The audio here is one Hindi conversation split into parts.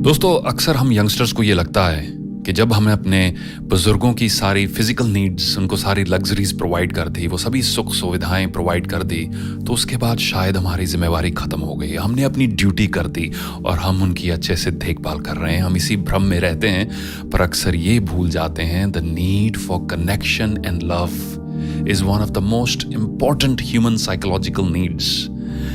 दोस्तों, अक्सर हम यंगस्टर्स को ये लगता है कि जब हमें अपने बुजुर्गों की सारी फिजिकल नीड्स, उनको सारी लग्जरीज प्रोवाइड कर दी, वो सभी सुख सुविधाएं प्रोवाइड कर दी, तो उसके बाद शायद हमारी जिम्मेवारी खत्म हो गई, हमने अपनी ड्यूटी कर दी और हम उनकी अच्छे से देखभाल कर रहे हैं। हम इसी भ्रम में रहते हैं, पर अक्सर ये भूल जाते हैं the need for connection and love is one of the most important human psychological needs.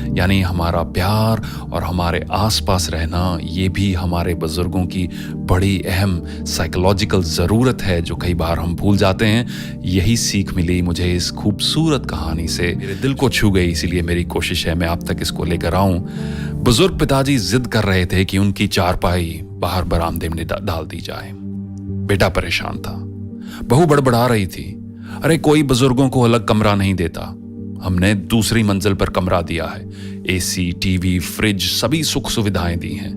यानी हमारा प्यार और हमारे आसपास रहना, ये भी हमारे बुजुर्गों की बड़ी अहम साइकोलॉजिकल ज़रूरत है, जो कई बार हम भूल जाते हैं। यही सीख मिली मुझे इस खूबसूरत कहानी से, मेरे दिल को छू गई, इसीलिए मेरी कोशिश है मैं आप तक इसको लेकर आऊं। बुजुर्ग पिताजी जिद कर रहे थे कि उनकी चारपाई बाहर बरामदे में डाल दी जाए। बेटा परेशान था, बहू बड़बड़ा रही थी, अरे कोई बुजुर्गों को अलग कमरा नहीं देता, हमने दूसरी मंजिल पर कमरा दिया है, एसी, टीवी, फ्रिज, सभी सुख सुविधाएं दी हैं,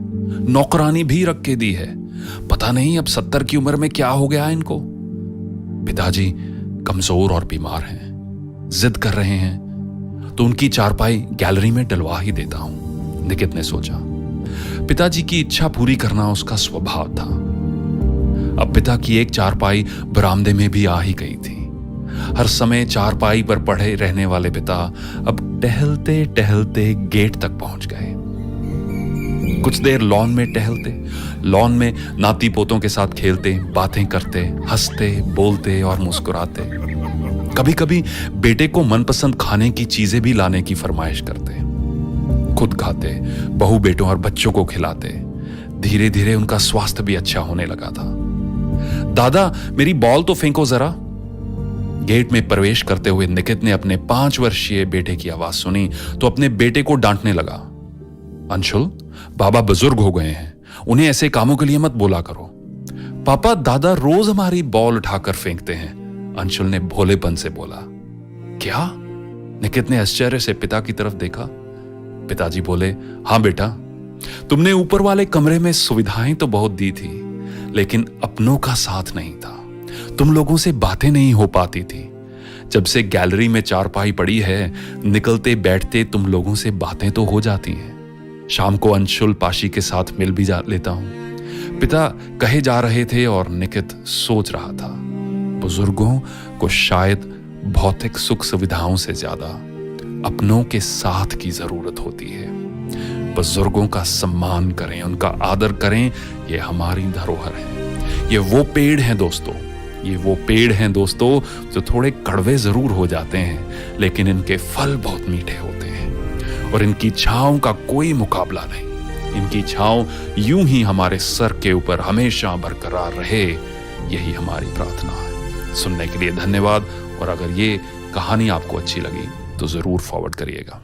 नौकरानी भी रख के दी है, पता नहीं अब 70 की उम्र में क्या हो गया इनको। पिताजी कमजोर और बीमार हैं, जिद कर रहे हैं, तो उनकी चारपाई गैलरी में डलवा ही देता हूं, निकित ने सोचा। पिताजी की इच्छा पूरी करना उसका स्वभाव था। अब पिता की एक चारपाई बरामदे में भी आ ही गई थी। हर समय चारपाई पर पड़े रहने वाले पिता अब टहलते टहलते गेट तक पहुंच गए। कुछ देर लॉन में टहलते, लॉन में नाती पोतों के साथ खेलते, बातें करते, हंसते, बोलते और मुस्कुराते। कभी कभी बेटे को मनपसंद खाने की चीजें भी लाने की फरमाइश करते, खुद खाते, बहू बेटों और बच्चों को खिलाते। धीरे धीरे उनका स्वास्थ्य भी अच्छा होने लगा था। दादा मेरी बॉल तो फेंको जरा। गेट में प्रवेश करते हुए निकित ने अपने 5 वर्षीय बेटे की आवाज सुनी तो अपने बेटे को डांटने लगा। अंशुल, बाबा बुजुर्ग हो गए हैं, उन्हें ऐसे कामों के लिए मत बोला करो। पापा, दादा रोज हमारी बॉल उठाकर फेंकते हैं, अंशुल ने भोलेपन से बोला। क्या? निकित ने आश्चर्य से पिता की तरफ देखा। पिताजी बोले, हां बेटा, तुमने ऊपर वाले कमरे में सुविधाएं तो बहुत दी थी, लेकिन अपनों का साथ नहीं था। तुम लोगों से बातें नहीं हो पाती थी। जब से गैलरी में चारपाई पड़ी है, निकलते बैठते तुम लोगों से बातें तो हो जाती हैं। शाम को अंशुल पाशी के साथ मिल भी जा लेता हूं। पिता कहे जा रहे थे और निकित सोच रहा था, बुजुर्गों को शायद भौतिक सुख सुविधाओं से ज्यादा अपनों के साथ की जरूरत होती है। बुजुर्गों का सम्मान करें, उनका आदर करें, ये हमारी धरोहर है। ये वो पेड़ हैं दोस्तों, ये वो पेड़ हैं दोस्तों जो थोड़े कड़वे जरूर हो जाते हैं, लेकिन इनके फल बहुत मीठे होते हैं और इनकी छांव का कोई मुकाबला नहीं। इनकी छांव यूं ही हमारे सर के ऊपर हमेशा बरकरार रहे, यही हमारी प्रार्थना है। सुनने के लिए धन्यवाद, और अगर ये कहानी आपको अच्छी लगी तो जरूर फॉरवर्ड करिएगा।